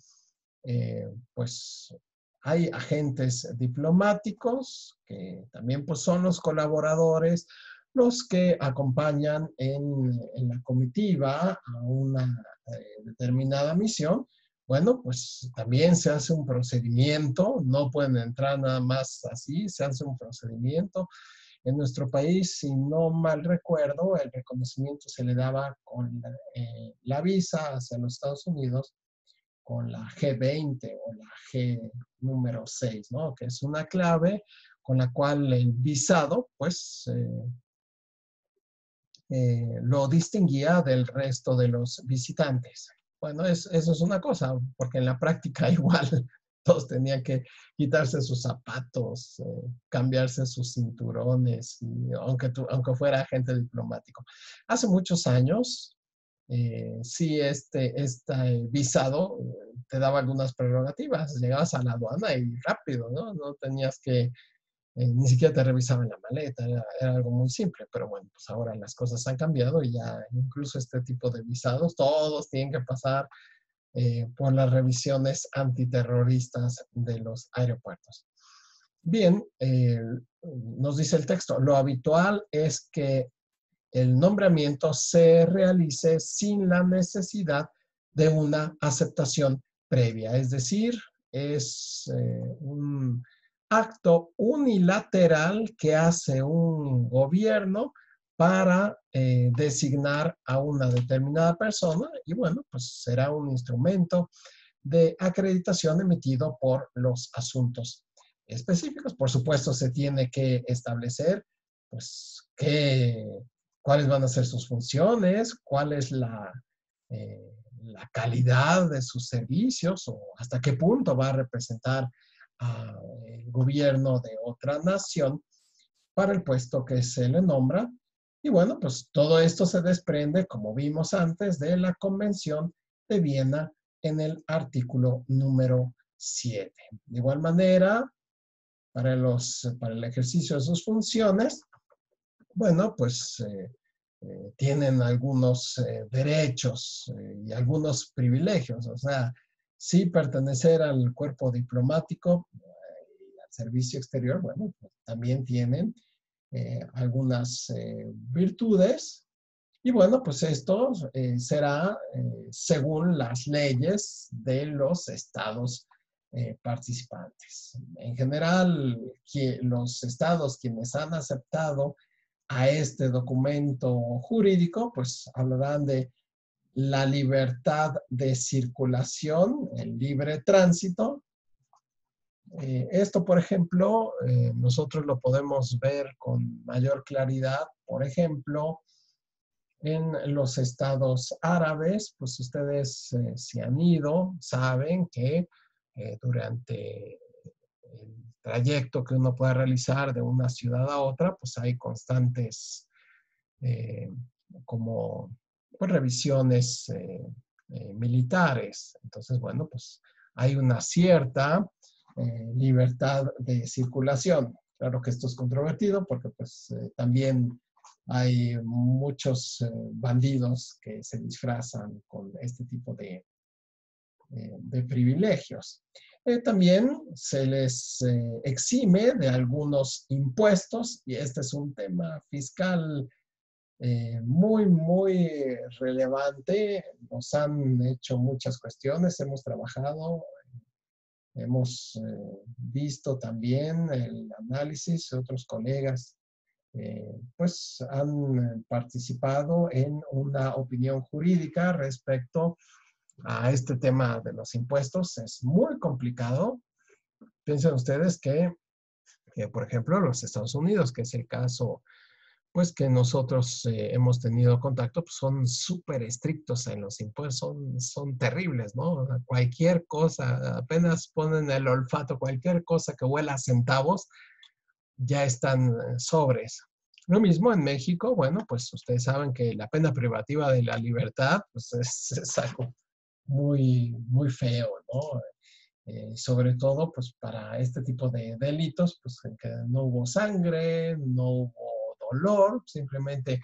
pues, hay agentes diplomáticos que también pues, son los colaboradores, los que acompañan en la comitiva a una determinada misión. Bueno, pues también se hace un procedimiento, no pueden entrar nada más así, se hace un procedimiento. En nuestro país, si no mal recuerdo, el reconocimiento se le daba con la visa hacia los Estados Unidos con la G20 o la G número 6, ¿no? Que es una clave con la cual el visado, pues, lo distinguía del resto de los visitantes. Bueno, eso es una cosa, porque en la práctica igual todos tenían que quitarse sus zapatos, cambiarse sus cinturones, y aunque fuera agente diplomático. Hace muchos años, sí, este visado te daba algunas prerrogativas. Llegabas a la aduana y rápido, ¿no? No tenías que ni siquiera te revisaban la maleta, era algo muy simple, pero bueno, pues ahora las cosas han cambiado y ya incluso este tipo de visados, todos tienen que pasar por las revisiones antiterroristas de los aeropuertos. Bien, nos dice el texto, lo habitual es que el nombramiento se realice sin la necesidad de una aceptación previa, es decir, es un acto unilateral que hace un gobierno para designar a una determinada persona y bueno, pues será un instrumento de acreditación emitido por los asuntos específicos. Por supuesto, se tiene que establecer pues cuáles van a ser sus funciones, cuál es la calidad de sus servicios o hasta qué punto va a representar al gobierno de otra nación para el puesto que se le nombra. Y bueno, pues todo esto se desprende, como vimos antes, de la Convención de Viena en el artículo número 7. De igual manera, para el ejercicio de sus funciones, bueno, pues tienen algunos derechos y algunos privilegios. O sea, sí pertenecer al cuerpo diplomático y al servicio exterior, bueno, pues también tienen algunas virtudes. Y bueno, pues esto será según las leyes de los estados participantes. En general, los estados quienes han aceptado a este documento jurídico, pues hablarán de la libertad de circulación, el libre tránsito. Esto, por ejemplo, nosotros lo podemos ver con mayor claridad, por ejemplo, en los estados árabes. Pues ustedes si han ido, saben que durante el trayecto que uno puede realizar de una ciudad a otra, pues hay constantes eh, como pues, revisiones militares. Entonces, bueno, pues hay una cierta libertad de circulación. Claro que esto es controvertido porque pues también hay muchos bandidos que se disfrazan con este tipo de privilegios. También se les exime de algunos impuestos y este es un tema fiscal muy, muy relevante. Nos han hecho muchas cuestiones, hemos trabajado, hemos visto también el análisis de otros colegas, pues han participado en una opinión jurídica respecto a este tema de los impuestos. Es muy complicado. Piensen ustedes que por ejemplo, los Estados Unidos, que es el caso pues que nosotros hemos tenido contacto, pues son súper estrictos en los impuestos, son terribles, ¿no? Cualquier cosa, apenas ponen el olfato, cualquier cosa que huela a centavos, ya están sobres. Lo mismo en México, bueno, pues ustedes saben que la pena privativa de la libertad, pues es algo muy, muy feo, ¿no? Sobre todo, pues para este tipo de delitos, pues en que no hubo sangre, no hubo dolor, simplemente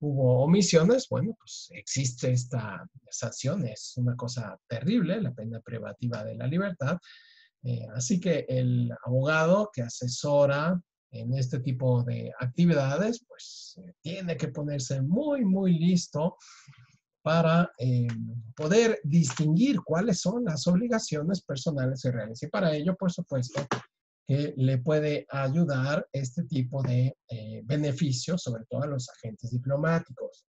hubo omisiones, bueno, pues existe esta sanción, es una cosa terrible, la pena privativa de la libertad. Así que el abogado que asesora en este tipo de actividades, pues tiene que ponerse muy, muy listo para poder distinguir cuáles son las obligaciones personales y reales. Y para ello, por supuesto, que le puede ayudar este tipo de beneficios, sobre todo a los agentes diplomáticos.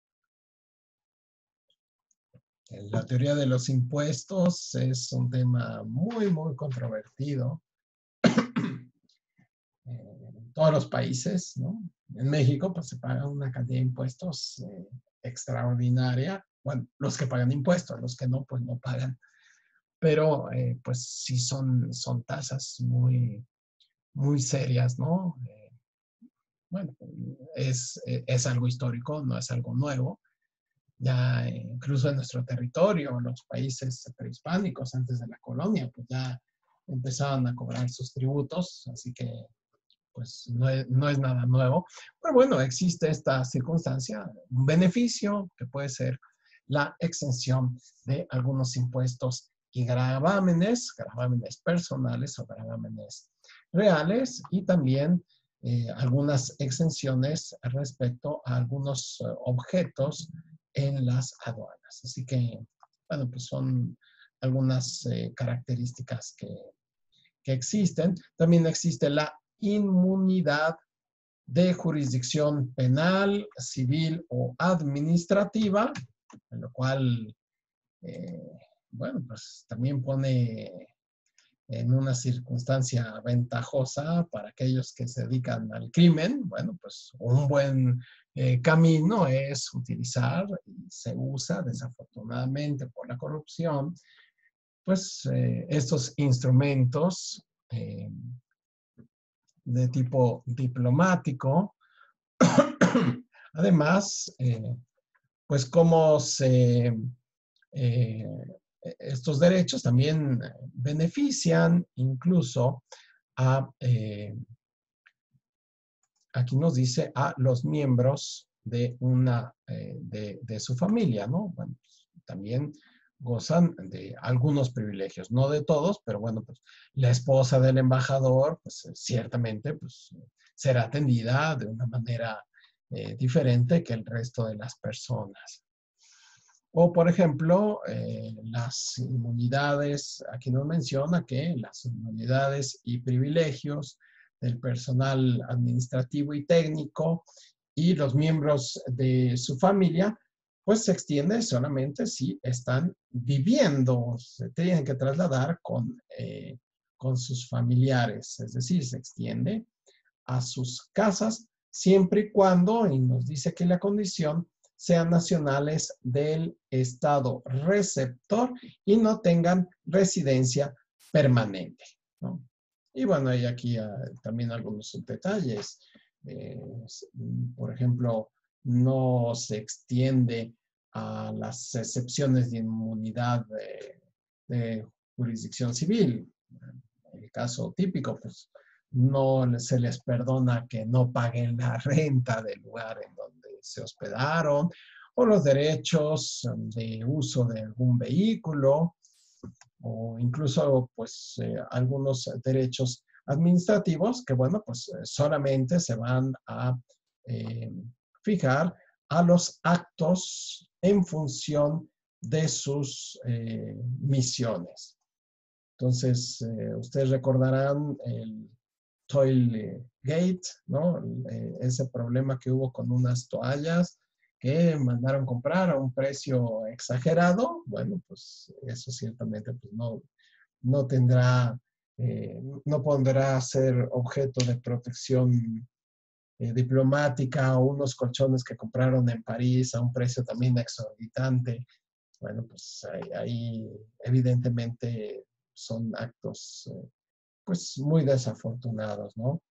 La teoría de los impuestos es un tema muy, muy controvertido en todos los países, ¿no? En México, pues se paga una cantidad de impuestos extraordinaria. Bueno, los que pagan impuestos, los que no, pues no pagan. Pero pues sí son tasas muy, muy serias, ¿no? Bueno, es algo histórico, no es algo nuevo. Ya incluso en nuestro territorio, los países prehispánicos antes de la colonia, pues ya empezaban a cobrar sus tributos, así que pues no es nada nuevo. Pero bueno, existe esta circunstancia, un beneficio que puede ser la exención de algunos impuestos y gravámenes personales o gravámenes reales, y también algunas exenciones respecto a algunos objetos en las aduanas. Así que, bueno, pues son algunas características que existen. También existe la inmunidad de jurisdicción penal, civil o administrativa, en lo cual, eh, bueno, pues también pone en una circunstancia ventajosa para aquellos que se dedican al crimen. Bueno, pues un buen camino es utilizar, y se usa desafortunadamente por la corrupción, pues estos instrumentos de tipo diplomático. Además, pues cómo estos derechos también benefician incluso a, aquí nos dice, a los miembros de su familia, ¿no? Bueno, pues, también gozan de algunos privilegios, no de todos, pero bueno, pues la esposa del embajador, pues ciertamente, pues será atendida de una manera diferente que el resto de las personas. O, por ejemplo, las inmunidades, aquí nos menciona que las inmunidades y privilegios del personal administrativo y técnico y los miembros de su familia, pues se extiende solamente si están viviendo, se tienen que trasladar con sus familiares, es decir, se extiende a sus casas siempre y cuando, y nos dice que la condición, sean nacionales del estado receptor y no tengan residencia permanente, ¿no? Y bueno, hay aquí también algunos detalles. Eh, por ejemplo, no se extiende a las excepciones de inmunidad de jurisdicción civil. El caso típico, pues no se les perdona que no paguen la renta del lugar en donde se hospedaron o los derechos de uso de algún vehículo o incluso pues algunos derechos administrativos que bueno pues solamente se van a eh, fijar a los actos en función de sus misiones. Entonces, ustedes recordarán el Toilegate, ¿no? Ese problema que hubo con unas toallas que mandaron comprar a un precio exagerado. Bueno, pues eso ciertamente pues, no tendrá, no podrá ser objeto de protección diplomática o unos colchones que compraron en París a un precio también exorbitante. Bueno, pues ahí evidentemente son actos pues muy desafortunados, ¿no?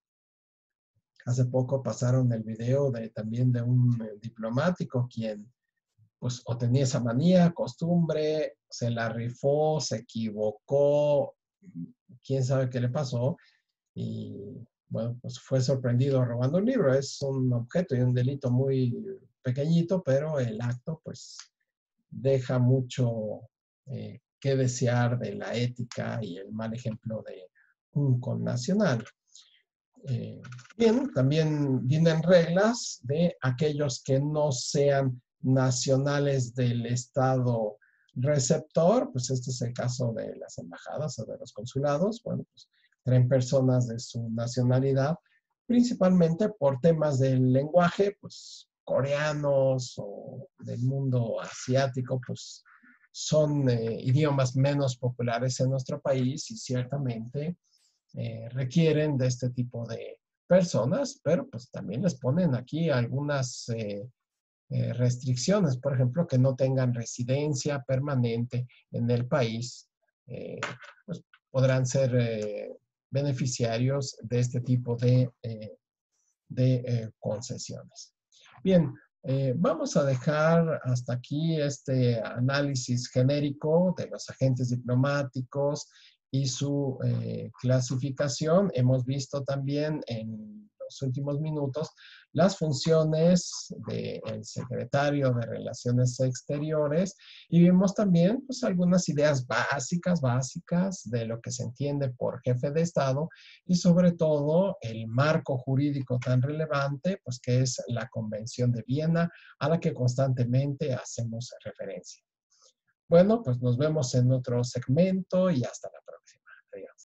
Hace poco pasaron el video también de un diplomático quien pues o tenía esa manía, costumbre, se la rifó, se equivocó, quién sabe qué le pasó y bueno, pues fue sorprendido robando un libro. Es un objeto y un delito muy pequeñito, pero el acto pues deja mucho que desear de la ética y el mal ejemplo de un connacional. Eh, Bien, también vienen reglas de aquellos que no sean nacionales del estado receptor, pues este es el caso de las embajadas o de los consulados, bueno, pues traen personas de su nacionalidad, principalmente por temas del lenguaje, pues coreanos o del mundo asiático, pues son idiomas menos populares en nuestro país y ciertamente requieren de este tipo de personas, pero pues también les ponen aquí algunas restricciones, por ejemplo, que no tengan residencia permanente en el país, eh, pues podrán ser beneficiarios de este tipo de concesiones. Bien, vamos a dejar hasta aquí este análisis genérico de los agentes diplomáticos y su clasificación. Hemos visto también en los últimos minutos las funciones del secretario de Relaciones Exteriores y vimos también pues, algunas ideas básicas de lo que se entiende por jefe de Estado y sobre todo el marco jurídico tan relevante, pues que es la Convención de Viena, a la que constantemente hacemos referencia. Bueno, pues nos vemos en otro segmento y hasta la próxima. Adiós.